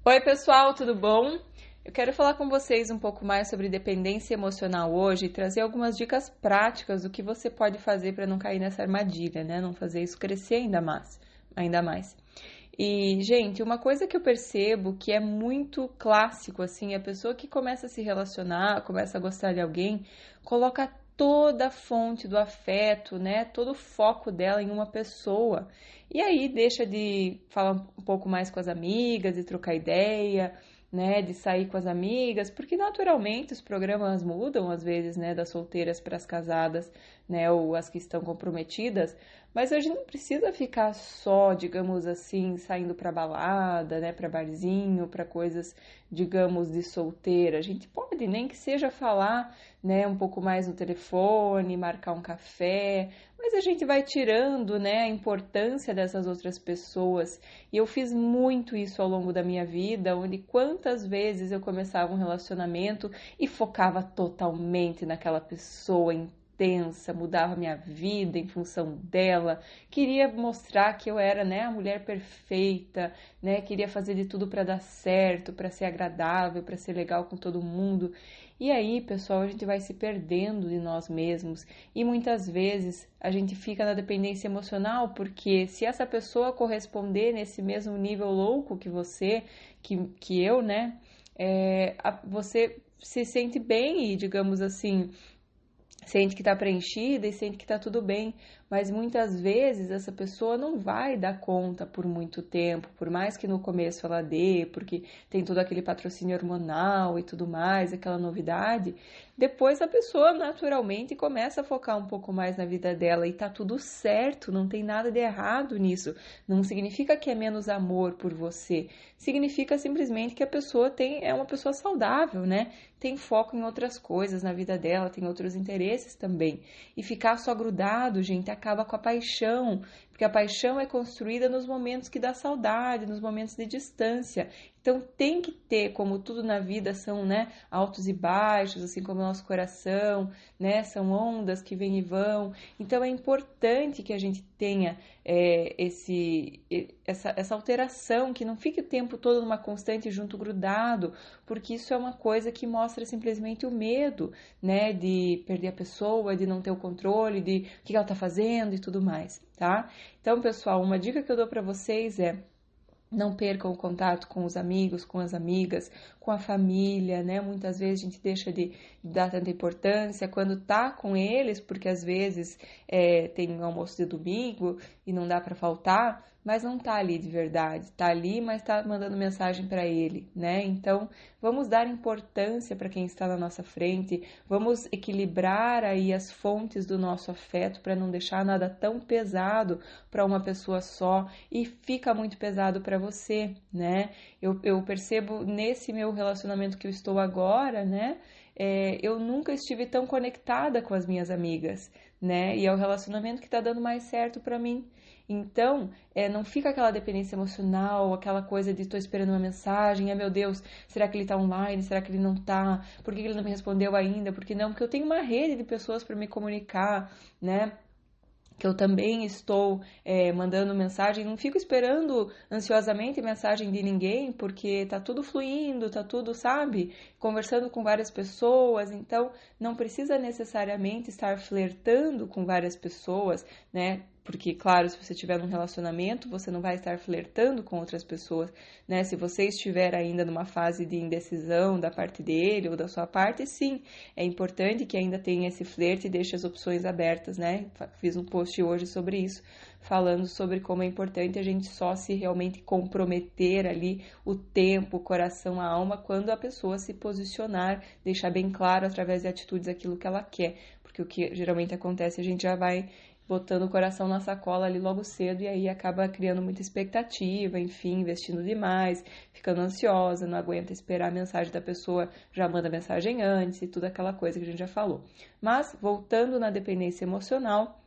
Oi, pessoal, tudo bom? Eu quero falar com vocês um pouco mais sobre dependência emocional hoje e trazer algumas dicas práticas do que você pode fazer para não cair nessa armadilha, né? Não fazer isso crescer ainda mais. E, gente, uma coisa que eu percebo que é muito clássico, assim, a pessoa que começa a se relacionar, começa a gostar de alguém, coloca toda a fonte do afeto, né? Todo o foco dela em uma pessoa. E aí deixa de falar um pouco mais com as amigas, de trocar ideia, né? De sair com as amigas, porque naturalmente os programas mudam às vezes, né? Das solteiras para as casadas, né? Ou as que estão comprometidas. Mas a gente não precisa ficar só, digamos assim, saindo para balada, né, para barzinho, para coisas, digamos, de solteira. A gente pode, nem que seja falar, né, um pouco mais no telefone, marcar um café, mas a gente vai tirando, né, a importância dessas outras pessoas. E eu fiz muito isso ao longo da minha vida, onde quantas vezes eu começava um relacionamento e focava totalmente naquela pessoa, intensa, mudava minha vida em função dela, queria mostrar que eu era, né, a mulher perfeita, né, queria fazer de tudo para dar certo, para ser agradável, para ser legal com todo mundo. E aí, pessoal, a gente vai se perdendo de nós mesmos e muitas vezes a gente fica na dependência emocional porque se essa pessoa corresponder nesse mesmo nível louco que você, que eu, né, você se sente bem e, digamos assim, sente que está preenchida e sente que está tudo bem, mas muitas vezes essa pessoa não vai dar conta por muito tempo, por mais que no começo ela dê, porque tem todo aquele patrocínio hormonal e tudo mais, aquela novidade. Depois a pessoa naturalmente começa a focar um pouco mais na vida dela e tá tudo certo, não tem nada de errado nisso. Não significa que é menos amor por você, significa simplesmente que a pessoa é uma pessoa saudável, né? Tem foco em outras coisas na vida dela, tem outros interesses também. E ficar só grudado, gente, acaba com a paixão, porque a paixão é construída nos momentos que dá saudade, nos momentos de distância. Então tem que ter, como tudo na vida são, né, altos e baixos, assim como o nosso coração, né, são ondas que vêm e vão. Então é importante que a gente tenha essa alteração, que não fique o tempo todo numa constante junto grudado, porque isso é uma coisa que mostra simplesmente o medo, né, de perder a pessoa, de não ter o controle, de o que ela está fazendo e tudo mais, tá? Então, pessoal, uma dica que eu dou para vocês é: não percam o contato com os amigos, com as amigas, com a família, né? Muitas vezes a gente deixa de dar tanta importância quando tá com eles, porque às vezes tem um almoço de domingo e não dá para faltar, mas não tá ali de verdade. Tá ali, mas tá mandando mensagem para ele, né? Então, vamos dar importância para quem está na nossa frente, vamos equilibrar aí as fontes do nosso afeto para não deixar nada tão pesado para uma pessoa só e fica muito pesado para você, né? Eu percebo nesse meu relacionamento que eu estou agora, né? Eu nunca estive tão conectada com as minhas amigas, né? E é o relacionamento que tá dando mais certo para mim. Então, não fica aquela dependência emocional, aquela coisa de tô esperando uma mensagem, meu Deus, será que ele tá online? Será que ele não tá? Por que ele não me respondeu ainda? Por que não? Porque eu tenho uma rede de pessoas para me comunicar, né? Que eu também estou mandando mensagem, não fico esperando ansiosamente mensagem de ninguém, porque tá tudo fluindo, tá tudo, sabe, conversando com várias pessoas, então não precisa necessariamente estar flertando com várias pessoas, né? Porque, claro, se você estiver num relacionamento, você não vai estar flertando com outras pessoas, né? Se você estiver ainda numa fase de indecisão da parte dele ou da sua parte, sim, é importante que ainda tenha esse flerte e deixe as opções abertas, né? Fiz um post hoje sobre isso, falando sobre como é importante a gente só se realmente comprometer ali o tempo, o coração, a alma, quando a pessoa se posicionar, deixar bem claro através de atitudes aquilo que ela quer, porque o que geralmente acontece, a gente já vai botando o coração na sacola ali logo cedo e aí acaba criando muita expectativa, enfim, investindo demais, ficando ansiosa, não aguenta esperar a mensagem da pessoa, já manda mensagem antes e tudo aquela coisa que a gente já falou. Mas, voltando na dependência emocional,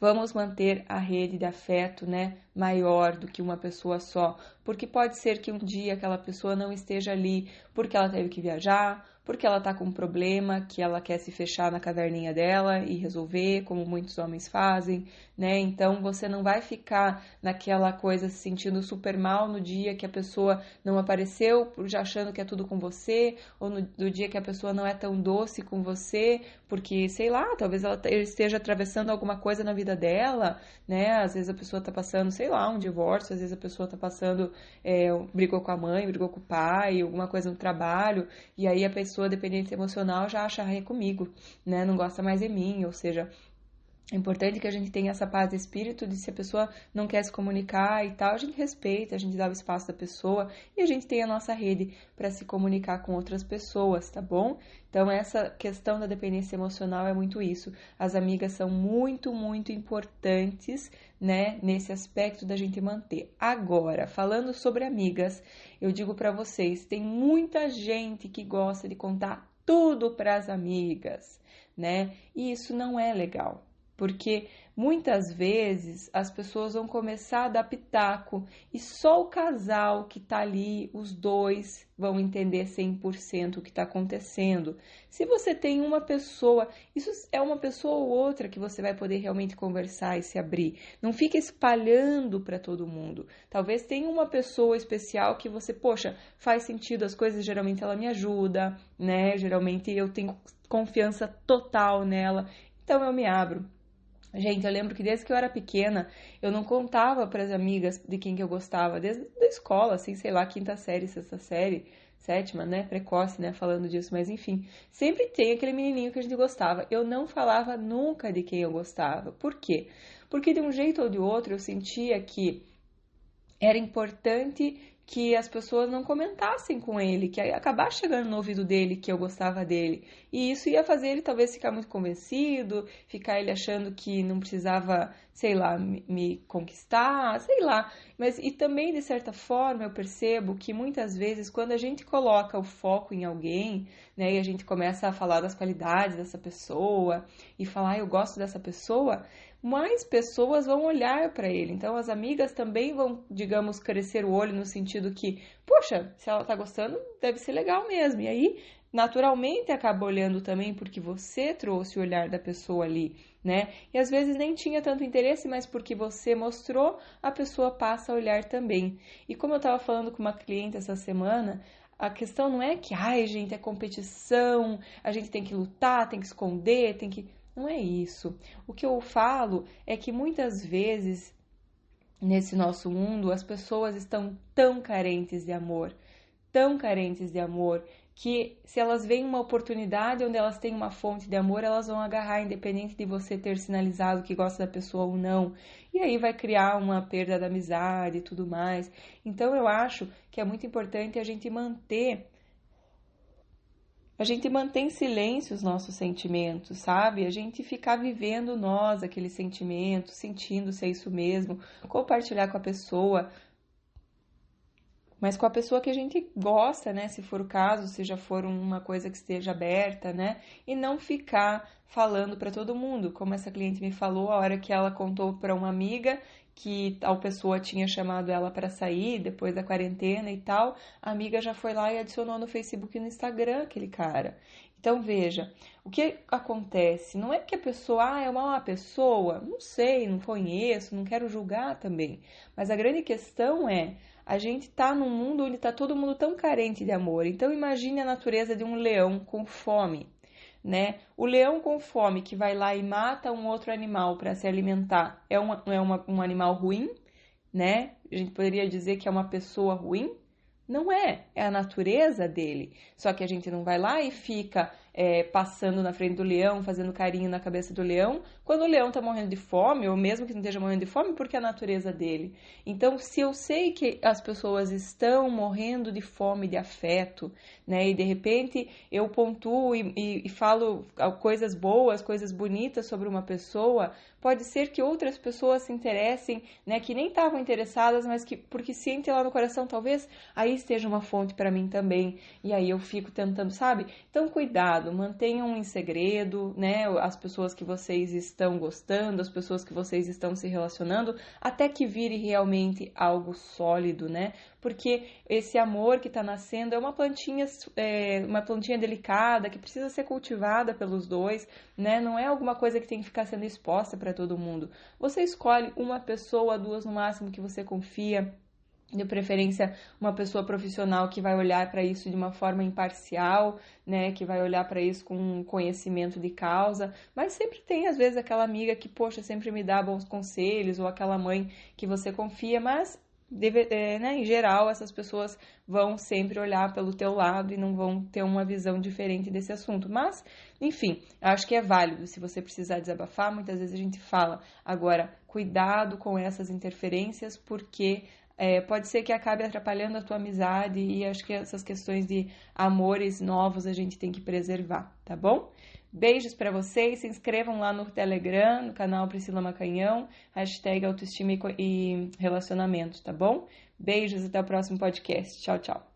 vamos manter a rede de afeto, né, maior do que uma pessoa só, porque pode ser que um dia aquela pessoa não esteja ali porque ela teve que viajar, porque ela está com um problema que ela quer se fechar na caverninha dela e resolver, como muitos homens fazem, né? Então você não vai ficar naquela coisa se sentindo super mal no dia que a pessoa não apareceu, já achando que é tudo com você, ou no dia que a pessoa não é tão doce com você, porque, sei lá, talvez ela esteja atravessando alguma coisa na vida dela, né? Às vezes a pessoa está passando, sei lá, um divórcio, às vezes a pessoa está passando, brigou com a mãe, brigou com o pai, alguma coisa no trabalho, e aí a pessoa dependente emocional já acha, é comigo, né? Não gosta mais de mim, ou seja, é importante que a gente tenha essa paz de espírito de se a pessoa não quer se comunicar e tal, a gente respeita, a gente dá o espaço da pessoa e a gente tem a nossa rede para se comunicar com outras pessoas, tá bom? Então, essa questão da dependência emocional é muito isso. As amigas são muito, muito importantes, né, nesse aspecto da gente manter. Agora, falando sobre amigas, eu digo para vocês, tem muita gente que gosta de contar tudo para as amigas, né? E isso não é legal. Porque muitas vezes as pessoas vão começar a dar pitaco e só o casal que tá ali, os dois, vão entender 100% o que está acontecendo. Se você tem uma pessoa, isso é uma pessoa ou outra que você vai poder realmente conversar e se abrir. Não fica espalhando para todo mundo. Talvez tenha uma pessoa especial que você, poxa, faz sentido as coisas, geralmente ela me ajuda, né? Geralmente eu tenho confiança total nela, então eu me abro. Gente, eu lembro que desde que eu era pequena, eu não contava para as amigas de quem que eu gostava, desde a escola, assim, sei lá, quinta série, sexta série, sétima, né, precoce, né, falando disso, mas enfim, sempre tem aquele menininho que a gente gostava. Eu não falava nunca de quem eu gostava. Por quê? Porque de um jeito ou de outro eu sentia que era importante que as pessoas não comentassem com ele, que ia acabar chegando no ouvido dele que eu gostava dele. E isso ia fazer ele talvez ficar muito convencido, ficar ele achando que não precisava, sei lá, me conquistar, sei lá. Mas e também, de certa forma, eu percebo que muitas vezes quando a gente coloca o foco em alguém, né, e a gente começa a falar das qualidades dessa pessoa e falar, eu gosto dessa pessoa, mais pessoas vão olhar para ele. Então, as amigas também vão, digamos, crescer o olho no sentido que, poxa, se ela tá gostando, deve ser legal mesmo. E aí, naturalmente, acaba olhando também porque você trouxe o olhar da pessoa ali, né? E às vezes nem tinha tanto interesse, mas porque você mostrou, a pessoa passa a olhar também. E como eu estava falando com uma cliente essa semana, a questão não é que, ai, gente, é competição, a gente tem que lutar, tem que esconder, tem que... Não é isso. O que eu falo é que muitas vezes, nesse nosso mundo, as pessoas estão tão carentes de amor, que se elas veem uma oportunidade onde elas têm uma fonte de amor, elas vão agarrar, independente de você ter sinalizado que gosta da pessoa ou não. E aí vai criar uma perda da amizade e tudo mais. Então eu acho que é muito importante a gente mantém em silêncio os nossos sentimentos, sabe? A gente ficar vivendo nós aquele sentimento, sentindo se é isso mesmo, compartilhar com a pessoa, mas com a pessoa que a gente gosta, né? Se for o caso, se já for uma coisa que esteja aberta, né? E não ficar falando para todo mundo, como essa cliente me falou, a hora que ela contou para uma amiga que tal pessoa tinha chamado ela para sair depois da quarentena e tal, a amiga já foi lá e adicionou no Facebook e no Instagram aquele cara. Então veja, o que acontece? Não é que a pessoa é uma má pessoa, não sei, não conheço, não quero julgar também, mas a grande questão é a gente tá num mundo onde tá todo mundo tão carente de amor. Então imagine a natureza de um leão com fome, né? O leão com fome que vai lá e mata um outro animal para se alimentar um animal ruim, né? A gente poderia dizer que é uma pessoa ruim? Não é, é a natureza dele. Só que a gente não vai lá e fica passando na frente do leão, fazendo carinho na cabeça do leão, quando o leão está morrendo de fome, ou mesmo que não esteja morrendo de fome, porque é a natureza dele. Então, se eu sei que as pessoas estão morrendo de fome, de afeto, né, e de repente eu pontuo e falo coisas boas, coisas bonitas sobre uma pessoa, pode ser que outras pessoas se interessem, né, que nem estavam interessadas, mas que porque sentem lá no coração, talvez aí esteja uma fonte para mim também. E aí eu fico tentando, sabe? Então, cuidado. cuidado, mantenham em segredo, né, as pessoas que vocês estão gostando, as pessoas que vocês estão se relacionando, até que vire realmente algo sólido, né? Porque esse amor que está nascendo é uma plantinha delicada que precisa ser cultivada pelos dois, né? Não é alguma coisa que tem que ficar sendo exposta para todo mundo. Você escolhe uma pessoa, duas no máximo que você confia. De preferência, uma pessoa profissional que vai olhar para isso de uma forma imparcial, né, que vai olhar para isso com conhecimento de causa, mas sempre tem, às vezes, aquela amiga que, poxa, sempre me dá bons conselhos, ou aquela mãe que você confia, mas, né, em geral, essas pessoas vão sempre olhar pelo teu lado e não vão ter uma visão diferente desse assunto. Mas, enfim, acho que é válido. Se você precisar desabafar, muitas vezes a gente fala. Agora, cuidado com essas interferências, porque pode ser que acabe atrapalhando a tua amizade e acho que essas questões de amores novos a gente tem que preservar, tá bom? Beijos para vocês, se inscrevam lá no Telegram, no canal Priscila Macanhão, #autoestima e relacionamento, tá bom? Beijos, até o próximo podcast. Tchau, tchau.